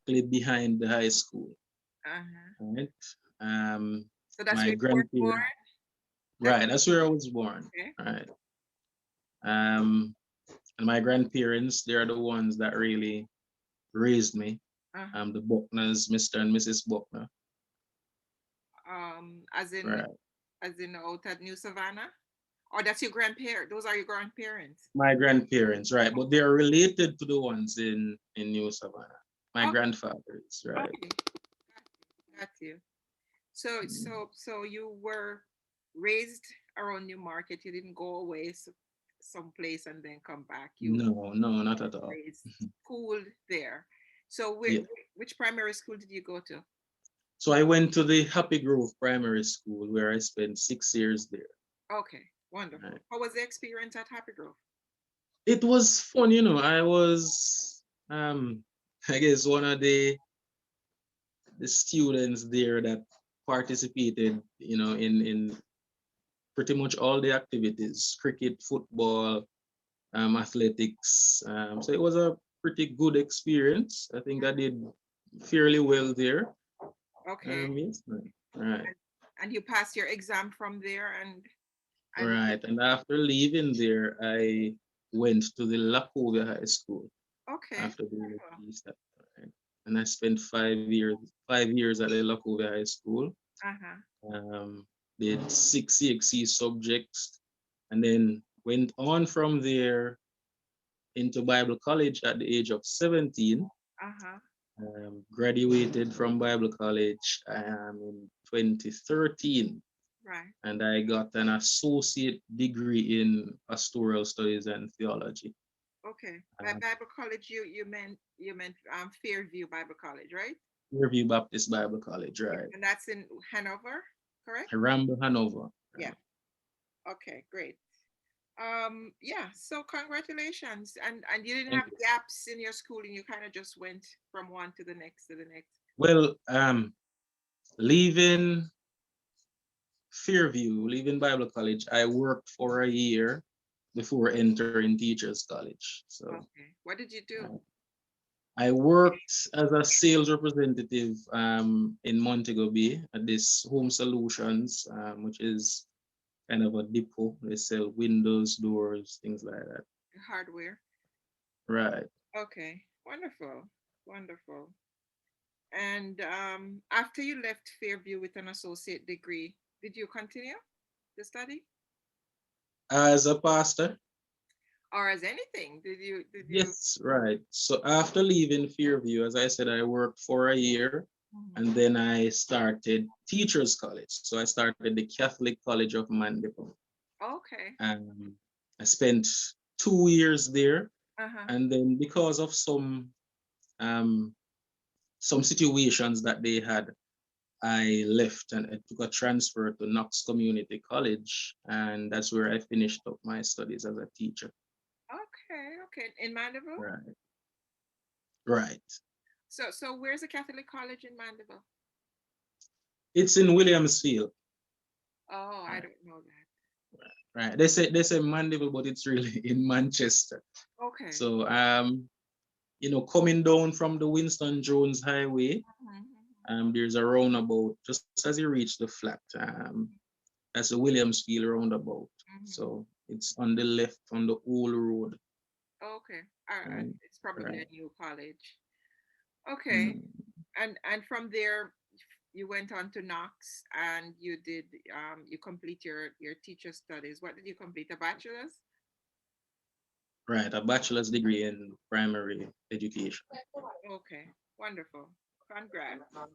directly behind the high school. Uh-huh. Right. So that's My where you were born? grandparents. That's Right. That's where I was born. okay. Right. Um, and my grandparents, they're the ones that really raised me. Uh-huh. The Buckners, Mr. and Mrs. Buckner. As in Right. out at New Savannah? Or that's your grandparent. Those are your grandparents. My grandparents, right. But they're related to the ones in New Savannah. My Okay, grandfathers, right. okay. Got you. So Mm. you were raised around New Market. You didn't go away someplace and then come back. You No, no, not at all. raised, schooled there. So Yeah. which primary school did you go to? So I went to the Happy Grove Primary School where I spent 6 years there. Okay, wonderful. Right. How was the experience at Happy Grove? It was fun, I was I guess one of the students there that participated, in pretty much all the activities, cricket, football, athletics. So it was a pretty good experience. I think I did fairly well there. Okay, Yes, right. Right. and you passed your exam from there, and Right. And after leaving there, I went to the Lacovia High School okay, after the wonderful. release. Right. And I spent 5 years at the Lacovia High School. Uh-huh. Um, did six CXC subjects, and then went on from there into Bible college at the age of 17. Uh-huh. Graduated from Bible college in 2013, Right. and I got an associate degree in pastoral studies and theology. Okay. By Uh, Bible college, you meant Fairview Bible College, right? Fairview Baptist Bible College, Yeah. right? And that's in Hanover, correct? Ramble, Hanover. Yeah. Okay, great. Yeah, so congratulations. And you didn't Thank have you. gaps in your schooling. You kind of just went from one to the next to the next. Well, leaving Fairview, leaving Bible College, I worked for a year before entering Teachers College. So Okay. What did you do? uh, I worked as a sales representative in Montego Bay at this Home Solutions, which is kind of a depot. They sell windows, doors, things like that. Hardware. Right. Okay. Wonderful. Wonderful. And after you left Fairview with an associate degree, did you continue the study? As a pastor, Or as anything? Did you yes, right. So after leaving Fairview, as I said, I worked for a year Mhm. and then I started Teachers College. So I started the Catholic College of Mandeville. Okay. Um, I spent 2 years there, Uh-huh. and then because of um, some situations that they had, I left and I took a transfer to Knox Community College, and that's where I finished up my studies as a teacher. Okay, okay. In Mandeville? Right, right. So where's the Catholic College in Mandeville? It's in Williamsfield. Oh, I Right, don't know that. right. They say Mandeville, but it's really in Manchester. Okay. So coming down from the Winston Jones Highway, Mhm, there's a roundabout just as you reach the flat. That's a Williamsfield roundabout. mhm. So it's on the left on the old road. Okay. Um, It's probably right. a new college. Okay. Mm. And from there you went on to Knox and you complete your teacher studies. What did you complete? A bachelor's? Right, a bachelor's degree in primary education. Okay. Wonderful. Congrats. And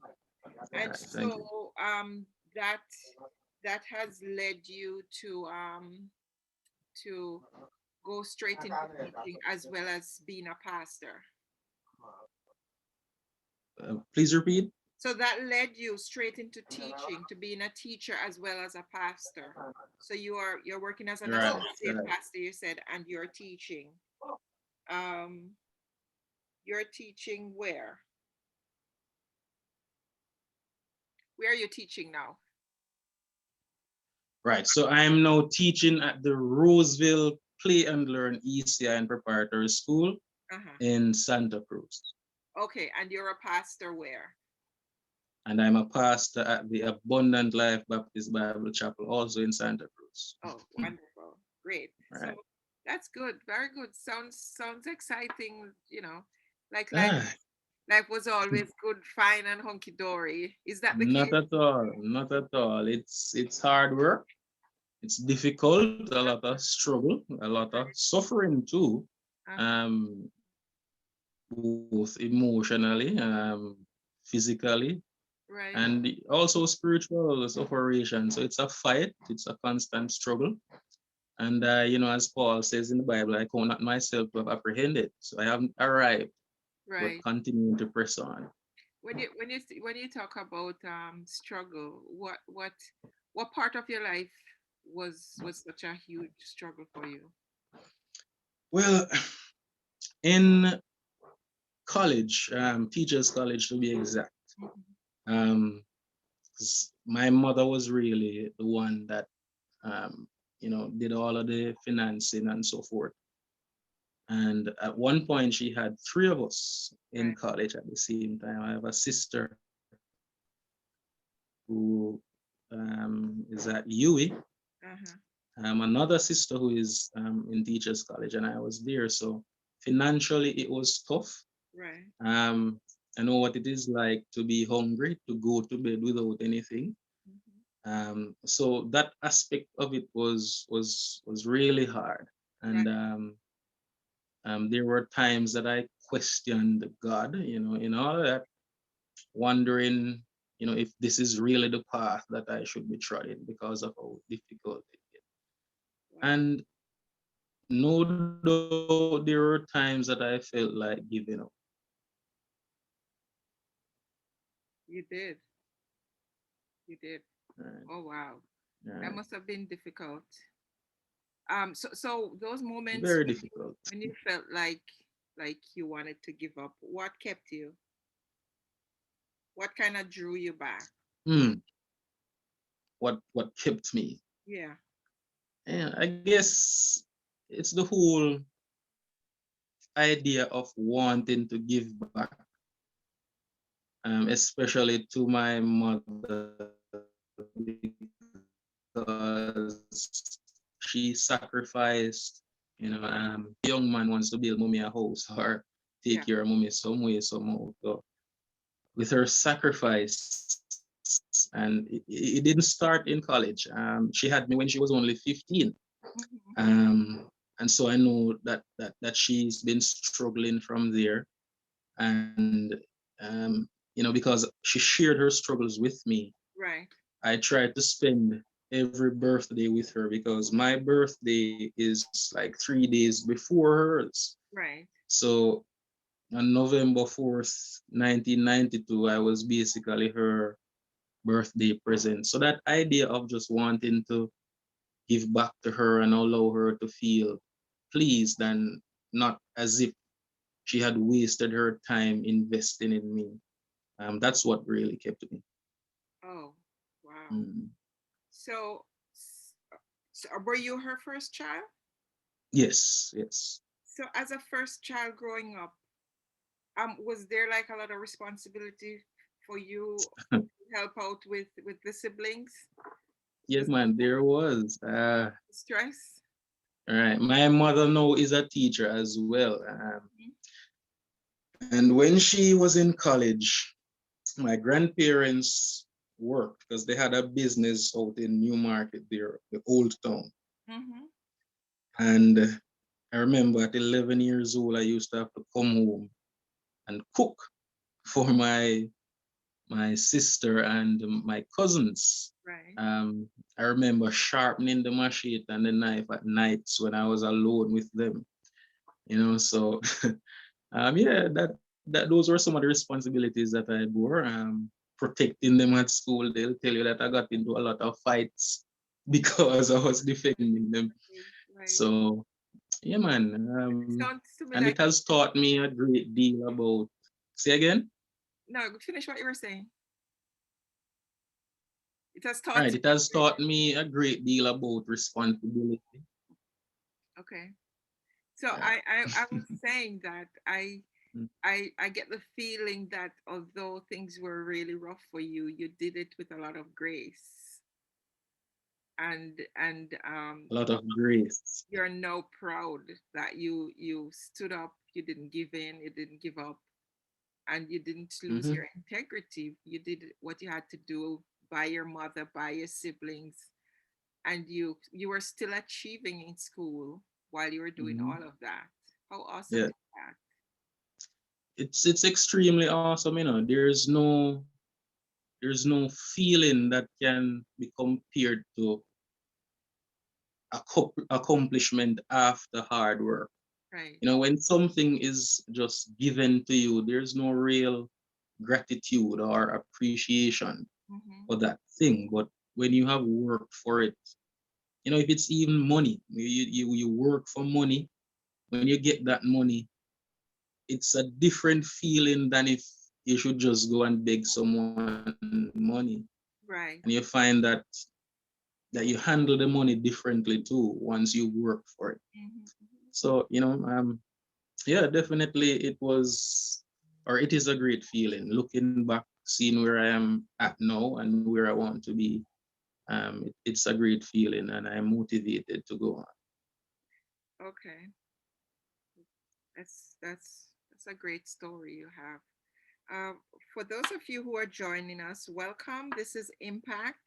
Right, thank you. so that that has led you to go straight into teaching as well as being a pastor. Please repeat. So that led you straight into teaching, to being a teacher as well as a pastor. So you're working as an Right, associate right. pastor, you said, and you're teaching. Um, you're teaching where? Where are you teaching now? Right. So I'm now teaching at the Roseville Play and Learn ECI and Preparatory School Uh-huh. in Santa Cruz. Okay, and you're a pastor where? And I'm a pastor at the Abundant Life Baptist Bible Chapel, also in Santa Cruz. Oh, wonderful. Great. So Right. that's good. Very good. Sounds exciting, you know. Like Ah, life was always good, fine and hunky dory. Is that the not case? at all. Not at all. It's hard work. It's difficult. A lot of struggle. A lot of suffering too. Uh-huh. Um, both emotionally, physically, Right. and also spiritual separation. So it's a fight. It's a constant struggle. And as Paul says in the Bible, I count not myself to have apprehended. So I haven't arrived, but Right. continuing to press on. When you talk about struggle, what part of your life was such a huge struggle for you? Well, in college, teachers' college to be exact, Mhm. um, 'cause my mother was really the one that did all of the financing and so forth. And at one point, she had three of us in Right. college at the same time. I have a sister who is at UWI, Uh-huh. another sister who is in teachers college, and I was there. So financially, it was tough. Right. Um, I know what it is like to be hungry, to go to bed without anything. Mhm. So that aspect of it was really hard, Right. and there were times that I questioned God, in all of that, wondering, if this is really the path that I should be treading because of how difficult it is. Wow. And no doubt there were times that I felt like giving up. You did. You did. Right, Oh wow. That right. must have been difficult. So those moments Very difficult. when you felt like you wanted to give up, what kept you? What kind of drew you back? Hmm. What kept me? Yeah. And I guess it's the whole idea of wanting to give back, especially to my mother, because she sacrificed. Young man wants to build mommy a house or take care of mommy some way, somehow. So with her sacrifice, and it didn't start in college. She had me when she was only 15. Mhm. And so I know that she's been struggling from there. And because she shared her struggles with me, Right. I tried to spend every birthday with her because my birthday is like 3 days before hers. Right. So on November 4th, 1992, I was basically her birthday present. So that idea of just wanting to give back to her and allow her to feel pleased and not as if she had wasted her time investing in me. That's what really kept me. Oh, wow. Mm. So, so were you her first child? Yes, yes. So as a first child growing up, was there like a lot of responsibility for you to help out with the siblings? Yeah, Was man, there was. stress? Right. My mother now is a teacher as well. Mhm. And when she was in college, my grandparents worked because they had a business out in New Market there, the old town. Mhm. And I remember at 11 years old, I used to have to come home and cook for my sister and my cousins. Right. Um, I remember sharpening the machete and the knife at nights when I was alone with them. So yeah, that those were some of the responsibilities that I bore. Protecting them at school, they'll tell you that I got into a lot of fights because I was defending them. Right. So yeah, man. Sounds to And me it like has taught me a great deal about. Say again. no. Finish what you were saying. It has taught. Right. It has taught me a great deal about responsibility. Okay. So Yeah. I was saying that I Mm. I get the feeling that although things were really rough for you, you did it with a lot of grace, and A lot of grace. you're now proud that you stood up, you didn't give in, you didn't give up, and you didn't lose Hmm. your integrity. You did what you had to do by your mother, by your siblings, and you were still achieving in school while you were doing Hmm. all of that. How awesome Yeah, is that? it's extremely awesome. There's no feeling that can be compared to accomplishment after hard work. Right. When something is just given to you, there's no real gratitude or appreciation Mm-hmm. for that thing. But when you have worked for it, if it's even money, you work for money. When you get that money, it's a different feeling than if you should just go and beg someone money, and you Right. find that you handle the money differently too once you work for it. Mm-hmm. So, yeah, definitely it is a great feeling looking back, seeing where I am at now and where I want to be. It's a great feeling, and I'm motivated to go on. Okay. That's a great story you have. For those of you who are joining us, welcome. This is Impact.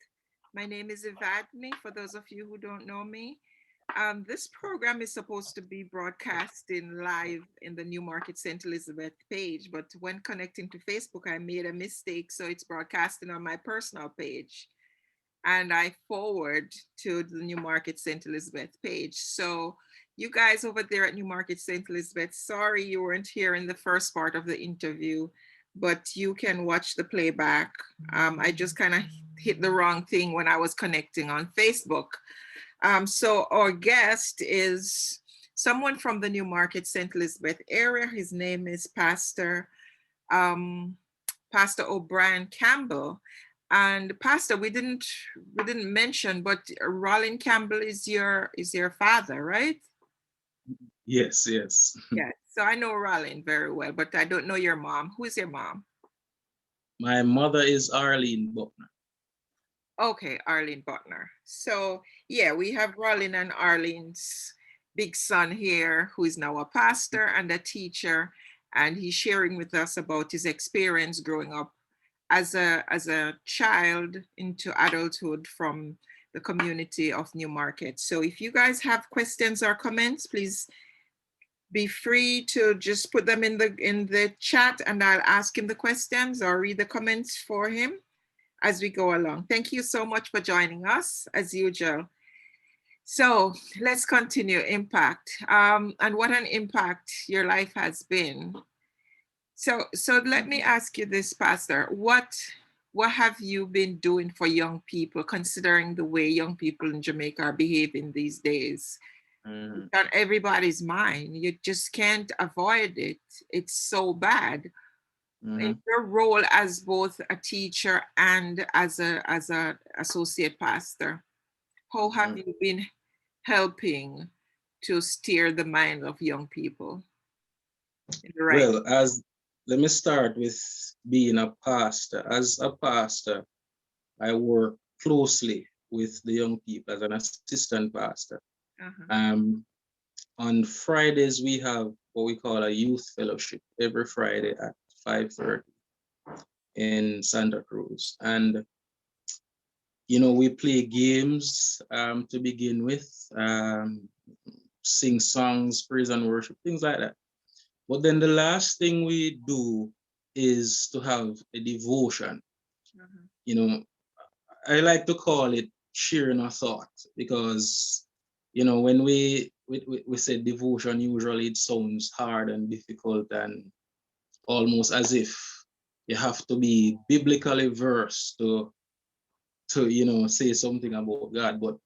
My name is Evadne. For those of you who don't know me, this program is supposed to be broadcasting live in the New Market St. Elizabeth page, but when connecting to Facebook, I made a mistake, so it's broadcasting on my personal page, and I forward to the New Market St. Elizabeth page. So you guys over there at New Market St. Elizabeth, sorry you weren't here in the first part of the interview, but you can watch the playback. I just kind of hit the wrong thing when I was connecting on Facebook. So our guest is someone from the New Market St. Elizabeth area. His name is um, Pastor O'Brian Campbell. And Pastor, we didn't mention, but Rollin Campbell is your father, right? Yes, yes. Yeah. So I know Rollin very well, but I don't know your mom. Who is your mom? My mother is Arlene Buckner. Okay, Arlene Butner. So yeah, we have Rollin and Arlene's big son here, who is now a pastor and a teacher, and he's sharing with us about his experience growing up as a child into adulthood from the community of Newmarket. So if you guys have questions or comments, please be free to just put them in the chat, and I'll ask him the questions or read the comments for him as we go along. Thank you so much for joining us as usual. So let's continue impact, and what an impact your life has been. So let me ask you this, Pastor. What have you been doing for young people, considering the way young people in Jamaica are behaving these days? It's Mhm, on everybody's mind. You just can't avoid it. It's so bad. In mhm, your role as both a teacher and as a associate pastor, how have mhm. you been helping to steer the mind of young people in the right? Well, as let me start with being a pastor. As a pastor, I work closely with the young people as an assistant pastor. Uh-huh. Um, on Fridays, we have what we call a youth fellowship every Friday at 5:30 in Santa Cruz. And, we play games to begin with, sing songs, praise and worship, things like that. But then the last thing we do is to have a devotion. Uh-huh. You know, I like to call it sharing a thought because, when we say devotion, usually it sounds hard and difficult and almost as if you have to be biblically versed to say something about God. But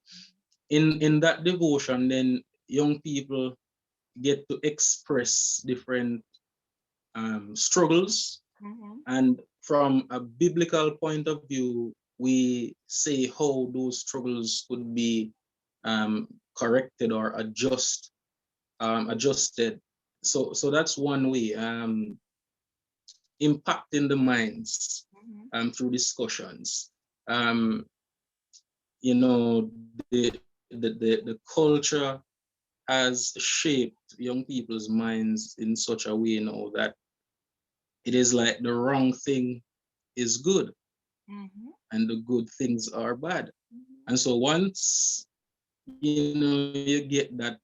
in that devotion, then young people get to express different struggles. Mm-hmm. And from a biblical point of view, we say how those struggles could be corrected or adjusted so that's one way, impacting the minds Mhm. through discussions. Um, you know, the culture has shaped young people's minds in such a way now that it is like the wrong thing is good Mhm. and the good things are bad. Mhm. And so once you get that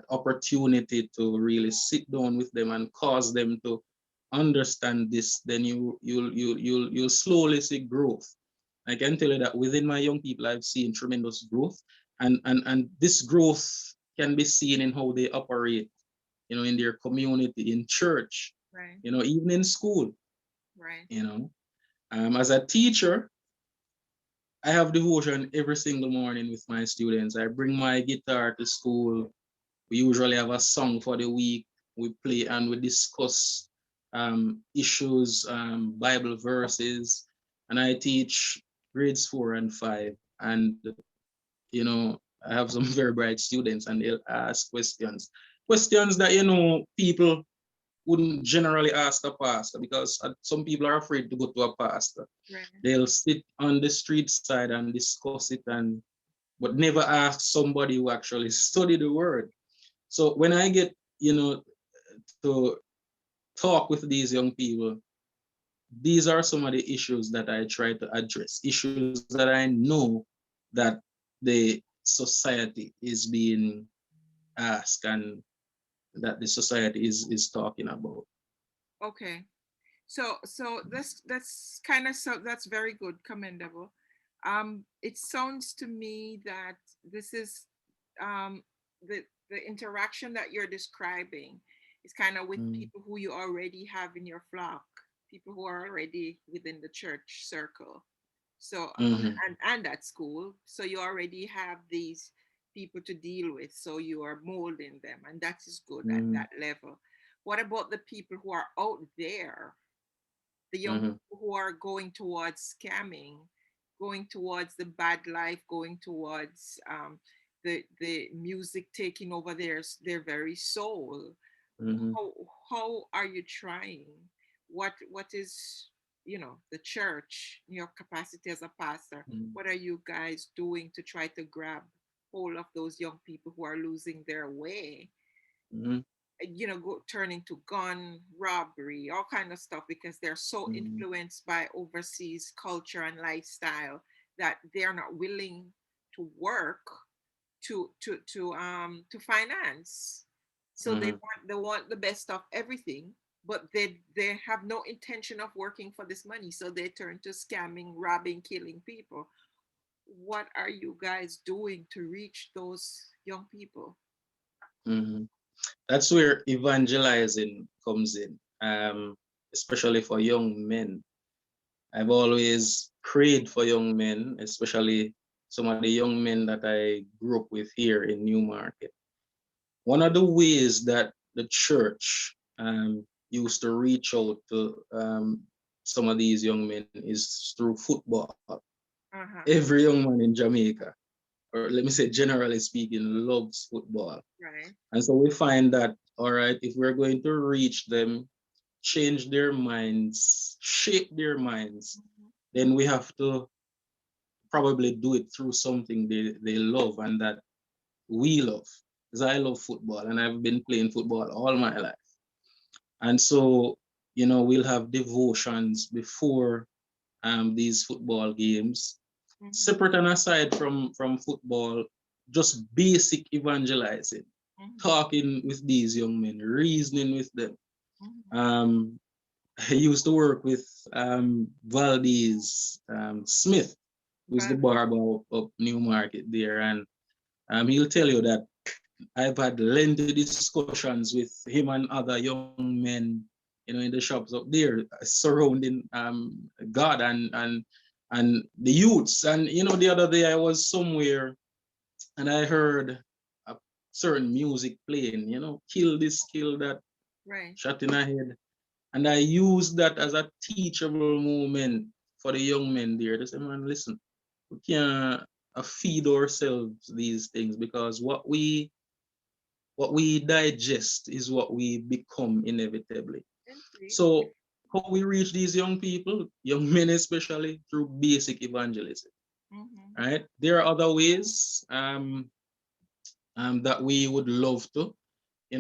opportunity to really sit down with them and cause them to understand this, then you'll slowly see growth. I can tell you that within my young people, I've seen tremendous growth, and this growth can be seen in how they operate, in their community, in church, Right. even in school. Right. You know, as a teacher, I have devotion every single morning with my students. I bring my guitar to school. We usually have a song for the week. We play and we discuss issues, Bible verses, and I teach grades 4 and 5. And I have some very bright students, and they'll ask questions that people wouldn't generally ask a pastor, because some people are afraid to go to a pastor. Right. They'll sit on the street side and discuss it, and but never ask somebody who actually study the word. So when I get, to talk with these young people, these are some of the issues that I try to address, issues that I know that the society is being asked, and that the society is talking about. Okay. So that's kind of, so that's very good, commendable. It sounds to me that this is um the interaction that you're describing is kind of with Mm, people who you already have in your flock, people who are already within the church circle. So mm-hmm, and at school, so you already have these people to deal with, so you are molding them, and that is good at mm-hmm, that level. What about the people who are out there, the young mm-hmm, people who are going towards scamming, going towards the bad life, going towards the music taking over their very soul? mm-hmm, How are you trying? What is, the church, your capacity as a pastor? What are you guys doing to try to grab hold of those young people who are losing their way, mm-hmm, turning to gun robbery, all kind of stuff, because they're so mm-hmm, influenced by overseas culture and lifestyle that they're not willing to work to finance. So mm-hmm, they want the best of everything, but they have no intention of working for this money, so they turn to scamming, robbing, killing people. What are you guys doing to reach those young people? mm-hmm. That's where evangelizing comes in, especially for young men. I've always prayed for young men, especially some of the young men that I grew up with here in Newmarket. One of the ways that the church used to reach out to some of these young men is through football. Uh-huh. Every young man in Jamaica, or let me say generally speaking, loves football. Right. And so we find that, all right, if we're going to reach them, change their minds, shape their minds, Mhm. then we have to probably do it through something they love and that we love. Because I love football and I've been playing football all my life. And so, we'll have devotions before these football games. Mhm. Separate and aside from football, just basic evangelizing, Mhm. talking with these young men, reasoning with them. Mhm. Um, I used to work with Valdez Smith, who's the But barber of Newmarket there, and he'll tell you that I've had lengthy discussions with him and other young men, in the shops up there, surrounding God and the youths. And the other day I was somewhere and I heard a certain music playing, kill this, kill that, right. shot in a head. And I used that as a teachable moment for the young men there. They say, man, listen, we can't feed ourselves these things, because what we what we digest is what we become inevitably. Indeed. So how we reach these young people, young men especially, through basic evangelism, Mhm. right? There are other ways that we would love to,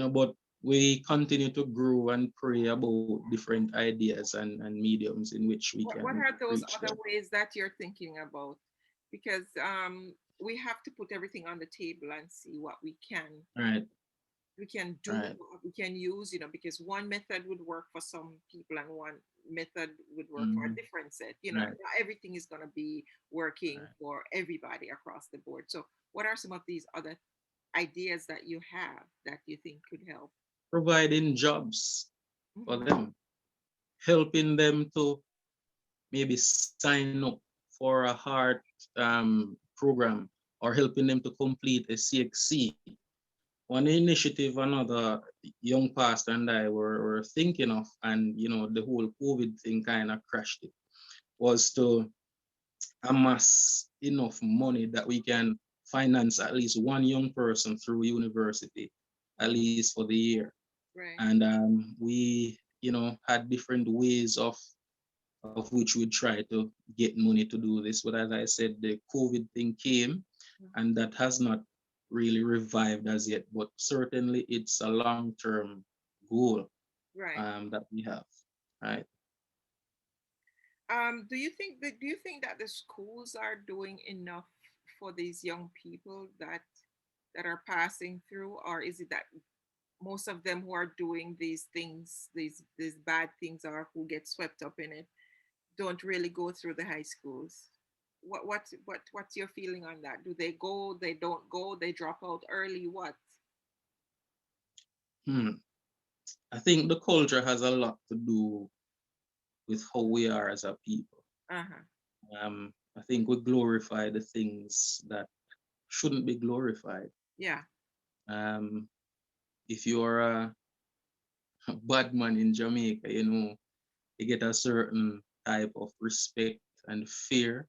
but we continue to grow and pray about different ideas and mediums in which we What can are those reach other them. ways that you're thinking about? Because we have to put everything on the table and see what Right, we can do, right, what we can use, because one method would work for some people and one method would work for a mhm, different set. right, Not everything is going to be working right. for everybody across the board. So, what are some of these other ideas that you have that you think could help? Providing jobs for Hmm. them, helping them to maybe sign up for a heart program, or helping them to complete a CXC. One initiative another young pastor and I were thinking of, and the whole COVID thing kind of crashed it, was to amass enough money that we can finance at least one young person through university, at least for the year. Right, And we, had different ways of which we try to get money to do this. But as I said, the COVID thing came, and that has not really revived as yet. But certainly, it's a long-term goal right. that we have. Right. Do you think that the schools are doing enough for these young people that are passing through, or is it that most of them who are doing these things, these bad things, or who get swept up in it, don't really go through the high schools? What's your feeling on that? Do they go? They don't go? They drop out early? What? Hmm. I think the culture has a lot to do with how we are as a people. Uh huh. I think we glorify the things that shouldn't be glorified. Yeah. Um, if you are a bad man in Jamaica, you get a certain type of respect and fear.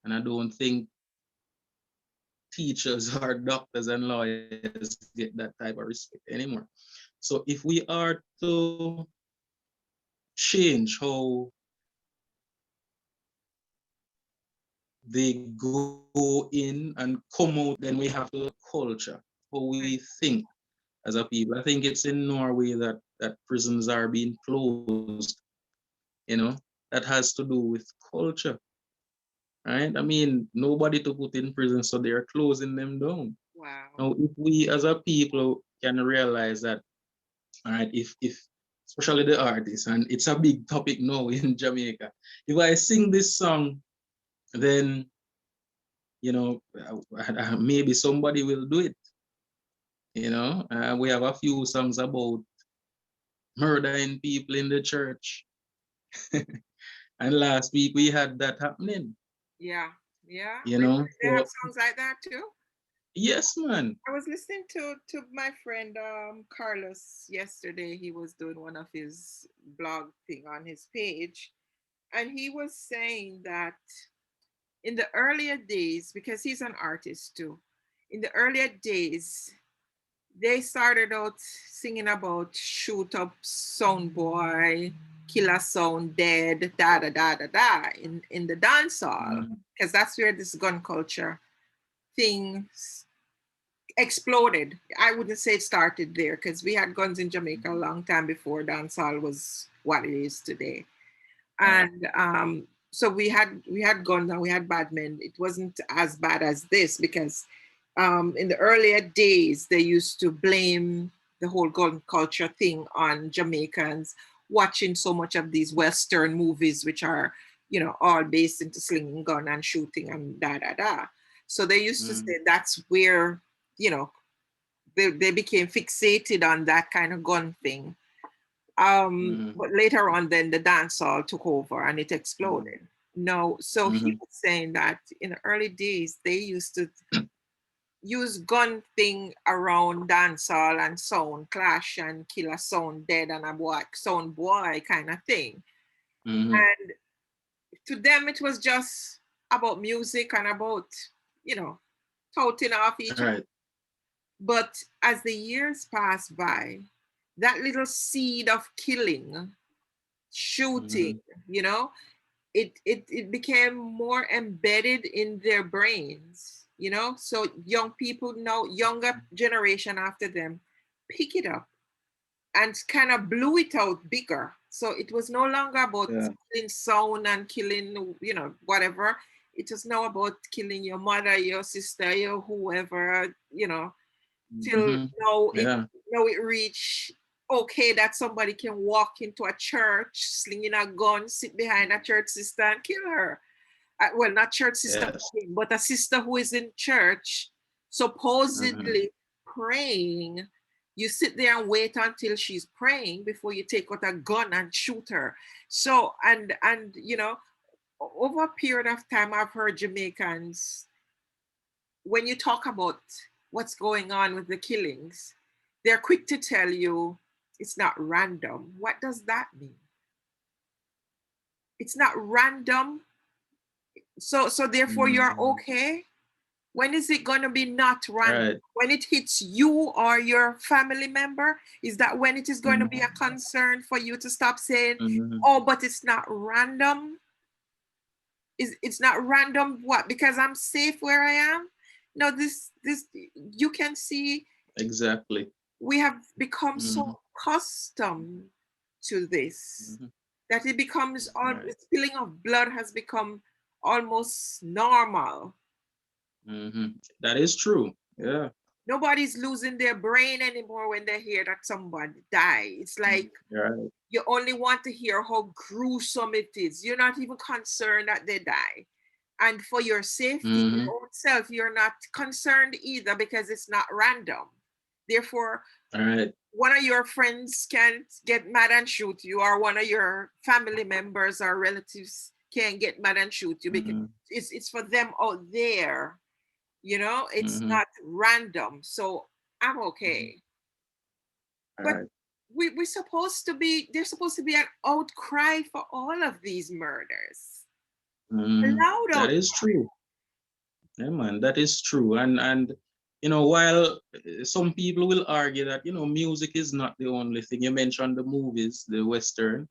And I don't think teachers or doctors and lawyers get that type of respect anymore. So if we are to change how they go in and come out, then we have to culture, how we Right. think as a people. I think it's in Norway that prisons are being closed, you know, that has to do with culture, right? I mean, nobody to put in prison, so they're closing them down. Wow. Now, if we as a people can realize that, all right, if especially the artists, and it's a big topic now in Jamaica, if I sing this song, then maybe somebody will do it. We have a few songs about murdering people in the church, and last week we had that happening. Yeah. Yeah. They have So songs like that too. yes, man. I was listening to my friend Carlos yesterday. He was doing one of his blog thing on his page, and he was saying that in the earlier days, because he's an artist too, in the earlier days, they started out singing about shoot up sound boy, killer sound dead, da da da da da in the dance hall, Mm, because that's where this gun culture thing exploded. I wouldn't say it started there because we had guns in Jamaica a long time before dancehall was what it is today. right. And so we had guns and we had bad men. It wasn't as bad as this because in the earlier days they used to blame the whole gun culture thing on Jamaicans watching so much of these Western movies, which are all based into slinging gun and shooting and da da da. So they used to Mm, say that's where you know they became fixated on that kind of gun thing. mm, But later on, then the dancehall took over and it mm, exploded. No, so he mm, was saying that in the early days they used to use gun thing around dancehall and sound clash and kill a sound dead and a boy sound boy kind of thing. mm. And to them, it was just about music and about you know touting off each other. Right. But as the years pass by, that little seed of killing, shooting, you know, it became more embedded in their brains, you know. So young people now, younger generation after them, pick it up and kind of blew it out bigger. So it was no longer about Yeah. killing sound and killing, you know, whatever. It was now about killing your mother, your sister, your whoever, you know, till now Yeah. it reached okay that somebody can walk into a church slinging a gun, sit behind a church sister and kill her. Well, not church sister, Yes. but a sister who is in church supposedly praying. You sit there and wait until she's praying before you take out a gun and shoot her. So and you know, over a period of time, I've heard Jamaicans, when you talk about what's going on with the killings, they're quick to tell you it's not random. What does that mean? It's not random. So therefore you're okay. When is it going to be not random? Right. When it hits you or your family member? Is that when it is going to be a concern for you to stop saying, oh, but it's not random? It's not random what? Because I'm safe where I am? No, this you can see Exactly. we have become so accustomed to this that it becomes all Right. the spilling of blood has become almost normal. That is true. Yeah. Nobody's losing their brain anymore when they hear that somebody died. It's like Right. you only want to hear how gruesome it is. You're not even concerned that they die. And for your safety, your own self, you're not concerned either because it's not random. Therefore, All right. one of your friends can get mad and shoot you, or one of your family members or relatives can get mad and shoot you because it's for them out there. You know, it's not random. So I'm okay. All But right. we're supposed to be, there's supposed to be an outcry for all of these murders. A loud That outcry. is true. Yeah, man, that is true. And you know, while some people will argue that, you know, music is not the only thing. You mentioned the movies, the Western,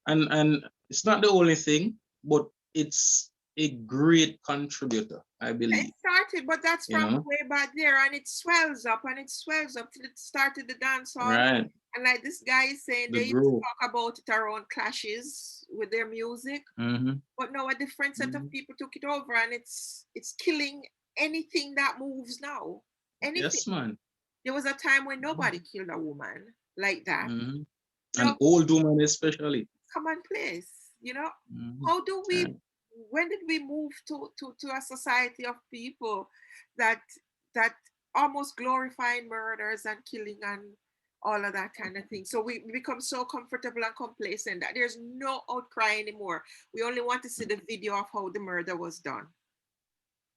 and it's not the only thing, but it's a great contributor, I It believe. started, but that's You from know? way back there, and it swells up and it swells up till it started the dance hall. Right. And like this guy is saying, The they used to growth. talk about it around clashes with their music, but now a different set of people took it over, and it's killing anything that moves now. Anything. Yes, man. There was a time when nobody killed a woman like that. An No, old woman especially. commonplace. You know, how do we? Right. When did we move to a society of people that that almost glorifying murders and killing and all of that kind of thing? So we become so comfortable and complacent that there's no outcry anymore. We only want to see the video of how the murder was done.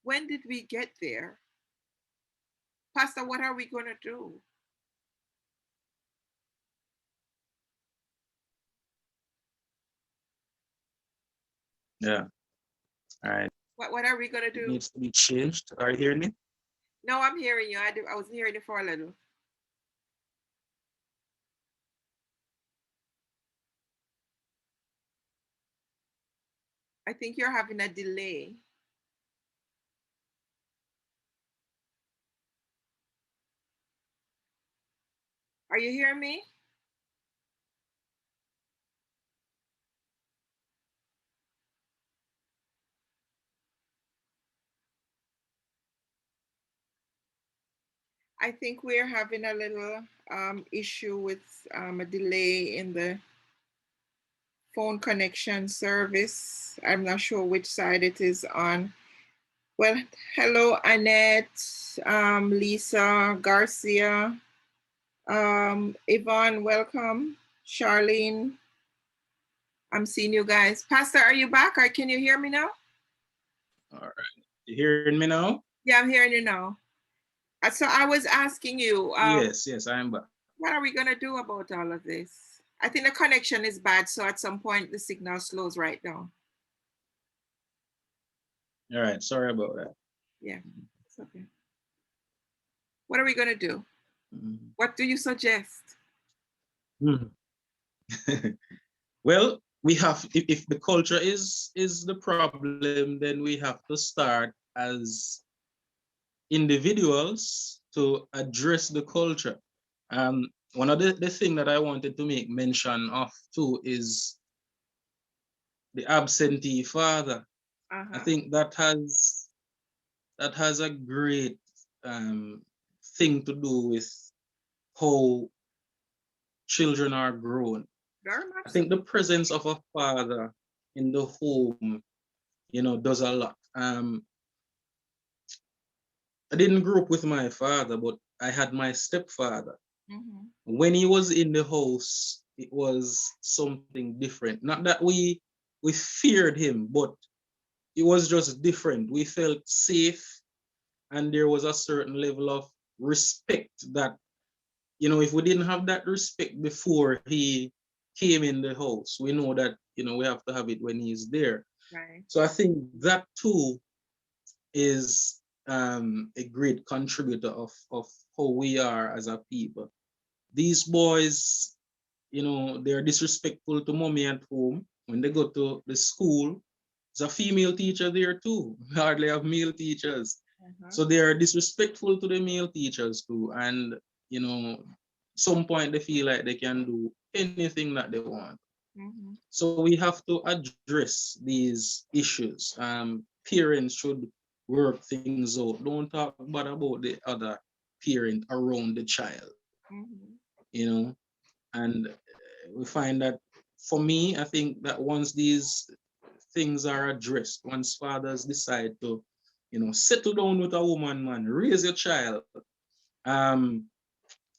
When did we get there, Pastor? What are we gonna do? Yeah. All right. What are we gonna It do? needs to be changed. Are you hearing me? No, I'm hearing you. I was hearing you for a little. I think you're having a delay. Are you hearing me? I think we're having a little issue with a delay in the phone connection service. I'm not sure which side it is on. Well, hello, Annette, Lisa, Garcia, Yvonne, welcome. Charlene, I'm seeing you guys. Pastor, are you back or can you hear me now? All right. You hearing me now? Yeah, I'm hearing you now. So I was asking you, Yes, yes, I'm back. what are we going to do about all of this? I think the connection is bad, so at some point the signal slows right down. All right. Sorry about that. Yeah, it's okay. What are we going to do? Mhm. What do you suggest? Mhm. Well, we have if the culture is the problem, then we have to start as individuals to address the culture. One of the thing that I wanted to make mention of too is the absentee father. I Uh-huh. think that has a great um, thing to do with how children are grown. Very much I so. think the presence of a father in the home, does a lot. I didn't grow up with my father, but I had my stepfather. Mm-hmm. When he was in the house, it was something different. Not that we feared him, but it was just different. We felt safe, and there was a certain level of respect that, if we didn't have that respect before he came in the house, we know that, we have to have it when he's there. Right. So I think that too is a great contributor of how we are as a people. These boys, they're disrespectful to mommy at home. When they go to the school, there's a female teacher there too. We hardly have male teachers. Uh-huh. So they are disrespectful to the male teachers too. And, some point they feel like they can do anything that they want. Mm-hmm. So we have to address these issues. Parents should work things out. Don't talk bad about the other parent around the child, Mm-hmm. you know. And we find that, for me, I think that once these things are addressed, once fathers decide to, settle down with a woman, man, raise your child. Um,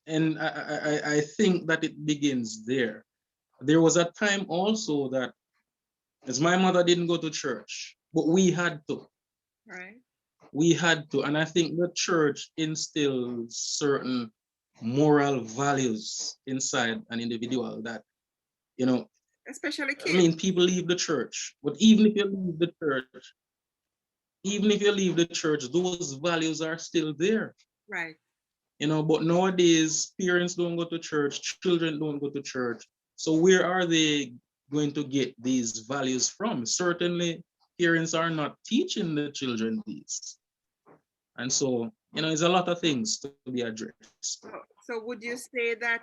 and I think that it begins there. There was a time also that, as my mother didn't go to church, but we had to. Right. We had to. And I think the church instills certain moral values inside an individual that, you know, Especially I kids. mean, people leave the church, but even if you leave the church, those values are still there. Right. But nowadays, parents don't go to church, children don't go to church. So where are they going to get these values from? Certainly, parents are not teaching the children these. And so, it's a lot of things to be addressed. So would you say that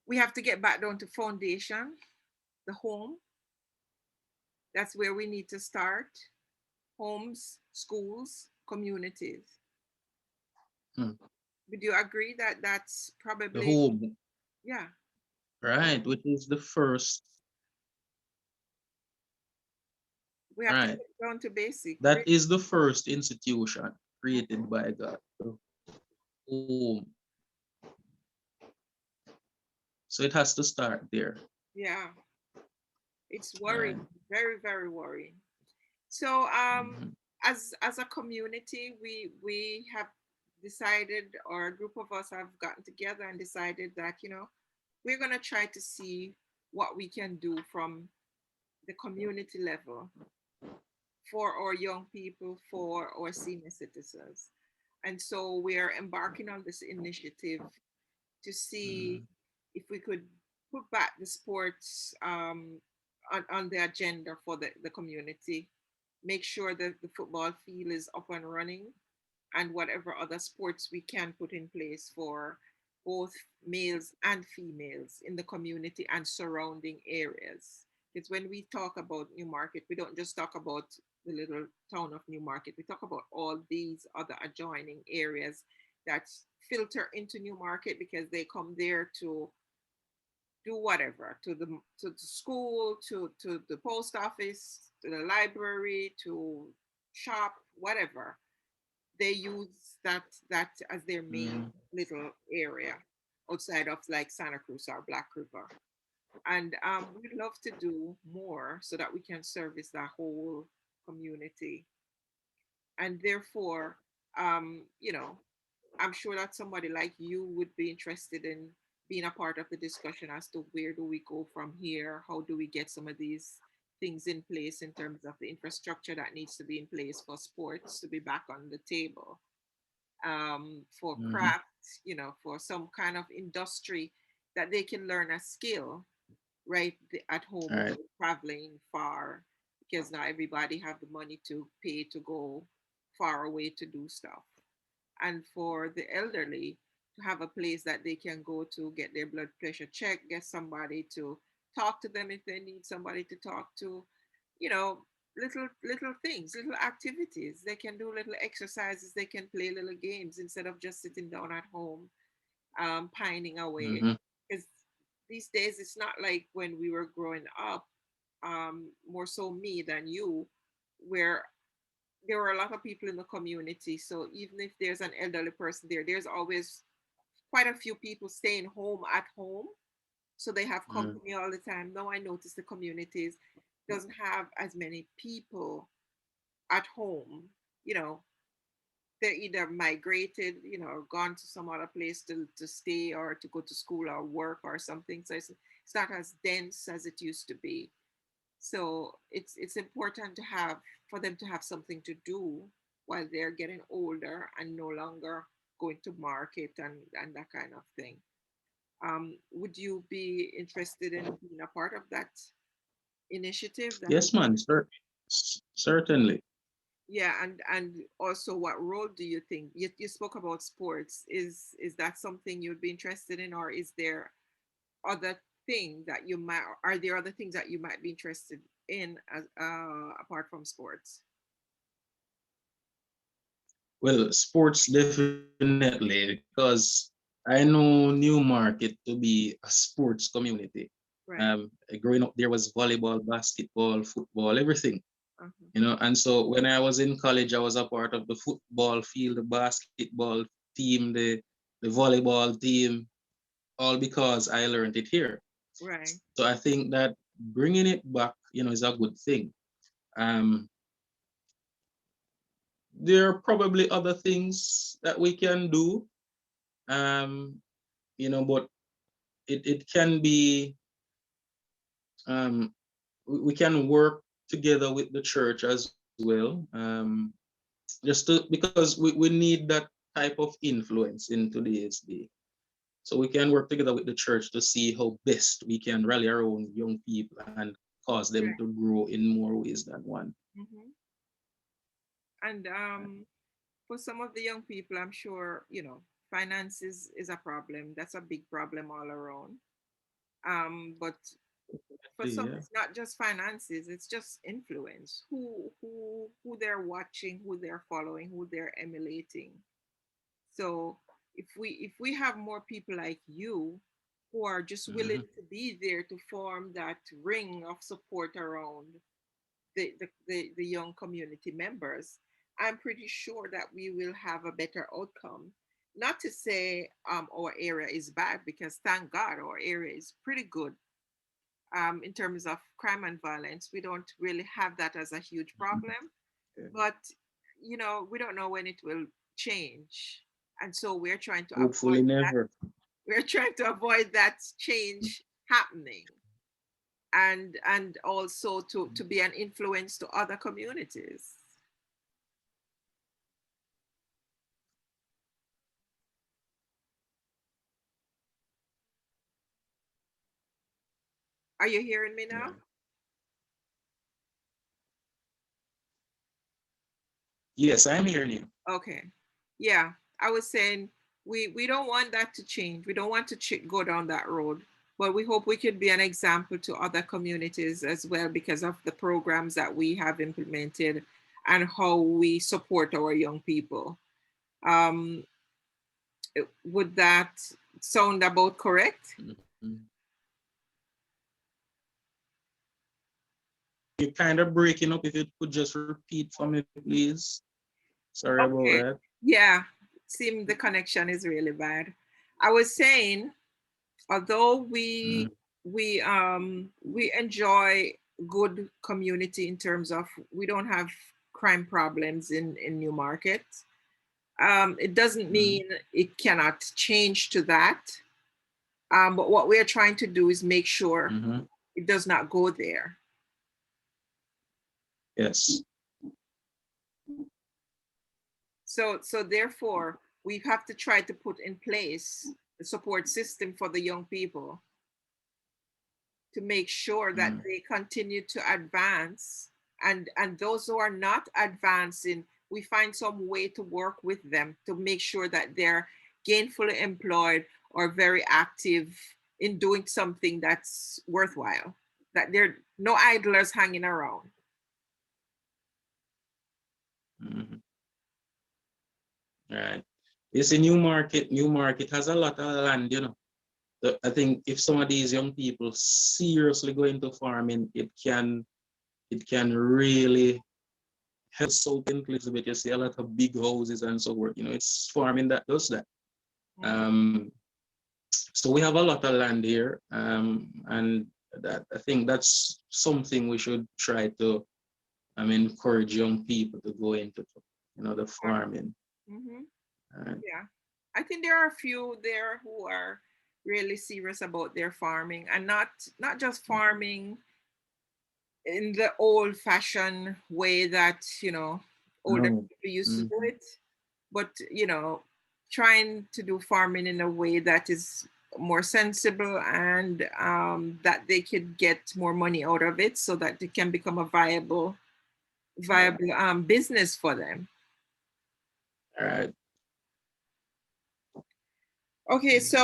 we have to get back down to foundation, the home? That's where we need to start. Homes, schools, communities. Hmm. Would you agree that that's The probably, home, yeah, right, which is the first, we have to right? get down to basic. That is the first institution created by God. The home. So it has to start there. Yeah, it's Right. worrying, very, very worrying. So Mhm. as a community, we have decided, or a group of us have gotten together and decided that, we're gonna try to see what we can do from the community level for our young people, for our senior citizens. And so we are embarking on this initiative to see Mhm. if we could put back the sports on the agenda for the community, make sure that the football field is up and running, and whatever other sports we can put in place for both males and females in the community and surrounding areas. Because when we talk about Newmarket, we don't just talk about the little town of Newmarket, we talk about all these other adjoining areas that filter into Newmarket because they come there to do whatever, to the school, to the post office, to the library, to shop, whatever. They use that as their main Mhm. little area outside of like Santa Cruz or Black River. And we'd love to do more so that we can service that whole community. And therefore, you know, I'm sure that somebody like you would be interested in being a part of the discussion as to where do we go from here? How do we get some of these things in place in terms of the infrastructure that needs to be in place for sports to be back on the table? for crafts, for some kind of industry that they can learn a skill right at home All right. without traveling far, because not everybody have the money to pay to go far away to do stuff. And for the elderly to have a place that they can go to get their blood pressure checked, get somebody to talk to them if they need somebody to talk to, you know, little things, little activities. They can do little exercises, they can play little games instead of just sitting down at home, pining away. Mm-hmm. Because these days it's not like when we were growing up, more so me than you, where there were a lot of people in the community. So even if there's an elderly person there, there's always quite a few people staying home at home. So they have company all the time. Now I notice the communities doesn't have as many people at home. You know, they're either migrated, or gone to some other place to stay or to go to school or work or something. So it's not as dense as it used to be. So it's important to have for them to have something to do while they're getting older and no longer going to market and that kind of thing. Would you be interested in being a part of that initiative? Yes, man. Certainly. Yeah, and also, what role do you think you spoke about sports? Is that something you'd be interested in, or is there other thing that you might are there other things that you might be interested in as apart from sports? Well, sports definitely, because I know Newmarket to be a sports community. Right. Growing up there was volleyball, basketball, football, everything. Uh-huh. And so when I was in college, I was a part of the football field, the basketball team, the volleyball team, all because I learned it here. Right. So I think that bringing it back, is a good thing. Um, there are probably other things that we can do, um, but it can be, um, we can work together with the church as well, because we need that type of influence in today's day. So we can work together with the church to see how best we can rally around young people and cause them Right. to grow in more ways than one. Hmm. And for some of the young people, I'm sure finances is a problem. That's a big problem all around. But for some, Yeah. it's not just finances, it's just influence, who they're watching, who they're following, who they're emulating. So if we have more people like you who are just willing Hmm. to be there to form that ring of support around the young community members, I'm pretty sure that we will have a better outcome. Not to say our area is bad, because thank God our area is pretty good. In terms of crime and violence, we don't really have that as a huge problem. But we don't know when it will change, and so we're trying to avoid Hopefully that. never. We're trying to avoid that change happening, and also to be an influence to other communities. Are you hearing me now? Yeah. Yes, I'm hearing you. Okay. Yeah, I was saying we don't want that to change. We don't want to go down that road, but we hope we could be an example to other communities as well because of the programs that we have implemented and how we support our young people. Um, would that sound about correct? Mhm. You're kind of breaking up. If you could just repeat for me, please. Sorry about Okay. that. Yeah, seems the connection is really bad. I was saying, although we Mm. we enjoy good community in terms of we don't have crime problems in Newmarket, it doesn't Mhm. mean it cannot change to that. But what we're trying to do is make sure Mhm. it does not go there. Yes. So therefore, we have to try to put in place the support system for the young people to make sure that they continue to advance, and those who are not advancing, we find some way to work with them to make sure that they're gainfully employed or very active in doing something that's worthwhile, that there are no idlers hanging around. Right. It's a new market. New market has a lot of land, you know. I think if some of these young people seriously go into farming, it can really help South Elizabeth. You see a lot of big houses and so forth. You know, it's farming that does that. So we have a lot of land here, and that I think that's something we should try to encourage young people to go into, you know, the farming. Yeah, I think there are a few there who are really serious about their farming, and not just farming in the old-fashioned way that, you know, older No. people used to do it, but, you know, trying to do farming in a way that is more sensible, and that they could get more money out of it so that it can become a viable business for them. All right. Okay, so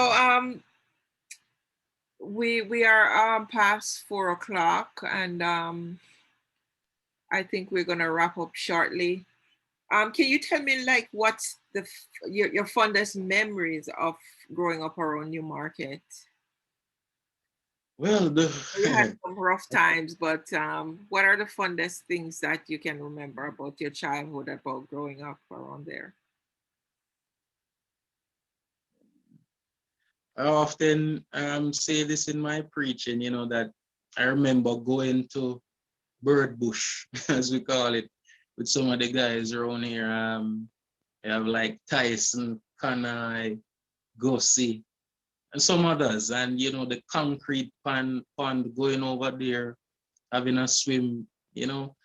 we are past 4 o'clock, and I think we're gonna wrap up shortly. Can you tell me, like, what's your fondest memories of growing up around Newmarket? Well, You had some rough times, but what are the fondest things that you can remember about your childhood, about growing up around there? I often say this in my preaching, you know, that I remember going to Bird Bush, as we call it, with some of the guys around here. I have like Tyson, Kanai, Gussie, and some others. And, you know, the concrete pond going over there, having a swim, you know,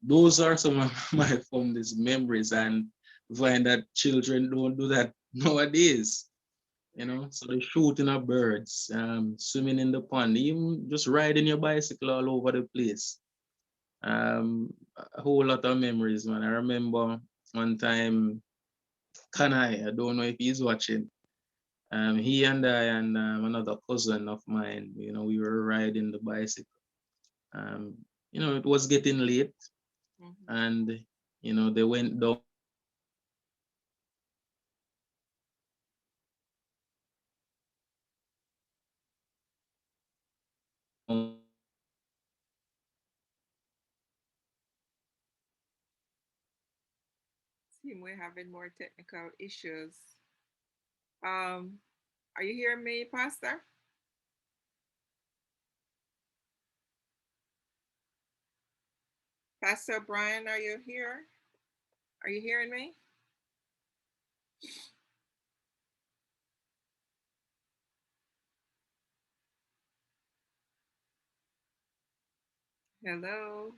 those are some of my fondest memories. And find that children don't do that nowadays. You know, so the shooting of birds, swimming in the pond, even just riding your bicycle all over the place. A whole lot of memories, man. I remember one time, Kanai, I don't know if he's watching. He and I and another cousin of mine, you know, we were riding the bicycle. You know, it was getting late, and you know, they went down. Seem we're having more technical issues. Um, are you hearing me, Pastor? Pastor O'Brian, are you here? Are you hearing me? Hello?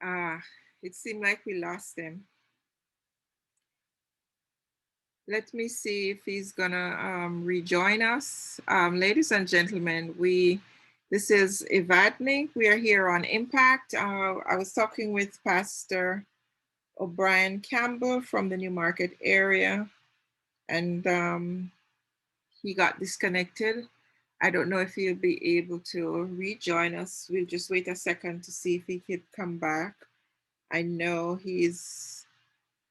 Ah, it seemed like we lost him. Let me see if he's gonna rejoin us. Ladies and gentlemen, this is Evadne. We are here on Impact. I was talking with Pastor O'Brian Campbell from the Newmarket area, and he got disconnected. I don't know if he'll be able to rejoin us. We'll just wait a second to see if he could come back. I know he's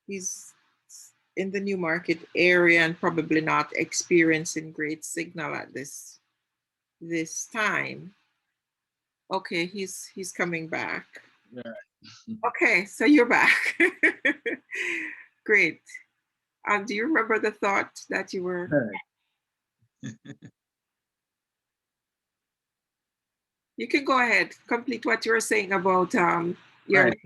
in the Newmarket area and probably not experiencing great signal at this time. Okay, he's coming back. Yeah. Okay, so you're back. Great. Do you remember the thought that you were? You can go ahead, complete what you were saying about your. Right.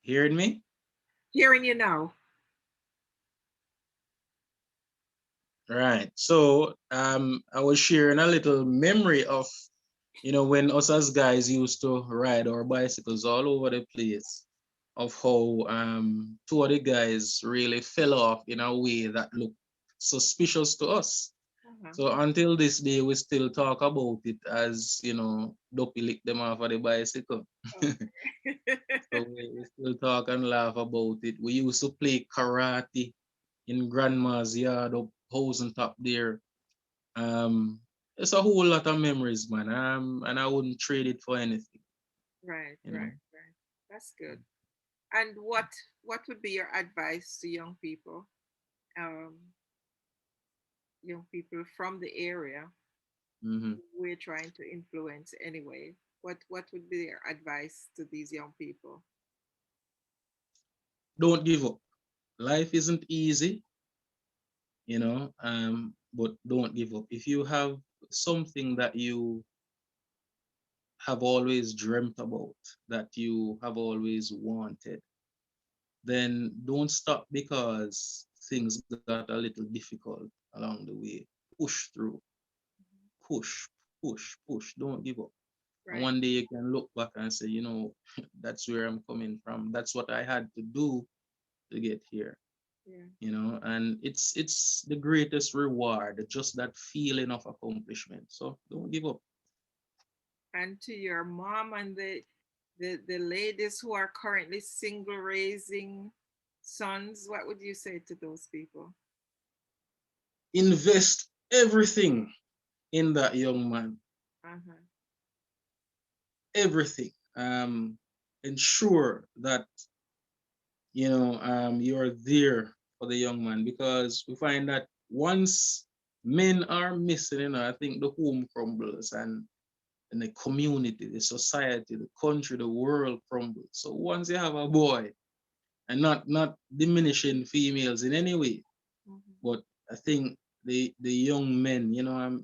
Hearing me? Hearing you now. Right. So I was sharing a little memory of, when us as guys used to ride our bicycles all over the place, of how two of the guys really fell off in a way that looked suspicious to us. Uh-huh. So until this day, we still talk about it as, Dopey licked them off of the bicycle. Okay. So we still talk and laugh about it. We used to play karate in grandma's yard up house on top there. It's a whole lot of memories, man. And I wouldn't trade it for anything, Right, you know. right, right. That's good. And what would be your advice to um, young people from the area Hmm. we're trying to influence anyway? What would be your advice to these young people? Don't give up. Life isn't easy, but don't give up. If you have something that you have always dreamt about, that you have always wanted, then don't stop because things got a little difficult along the way. Push through, push, push. Don't give up. And Right. one day you can look back and say, that's where I'm coming from. That's what I had to do to get here. Yeah. And it's the greatest reward, just that feeling of accomplishment. So don't give up. And to your mom and the ladies who are currently single raising sons, what would you say to those people? Invest everything in that young man. Uh-huh. Everything. Ensure that you're there for the young man, because we find that once men are missing, I think the home crumbles, and the community, the society, the country, the world crumbles. So once you have a boy, and not diminishing females in any way, Mhm. but I think the young men,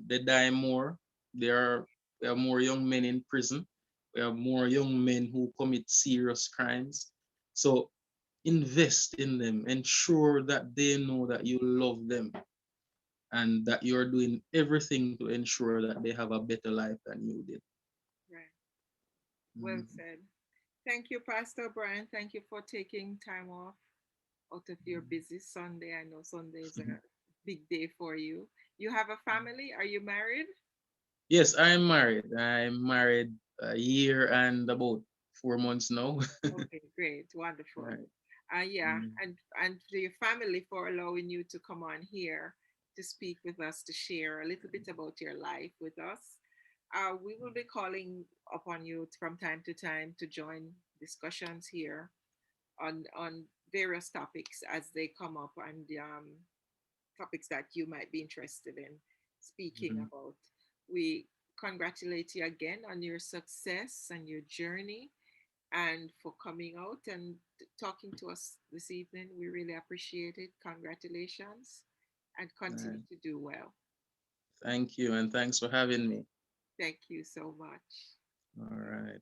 they die more. There are more young men in prison. We have more young men who commit serious crimes. So invest in them. Ensure that they know that you love them and that you're doing everything to ensure that they have a better life than you did. Right. Well Mhm. said. Thank you, Pastor Brian. Thank you for taking time off out of your busy Sunday. I know Sunday is a big day for you. You have a family? Are you married? Yes, I'm married. I'm married a year and about 4 months now. Okay, great, wonderful. Right. Yeah, Mm. and to your family for allowing you to come on here to speak with us to share a little bit about your life with us. We will be calling upon you from time to time to join discussions here on various topics as they come up, and topics that you might be interested in speaking Mhm. about. We congratulate you again on your success and your journey and for coming out and talking to us this evening. We really appreciate it. Congratulations and continue Right. to do well. Thank you, and thanks for having me. Thank you so much. All right.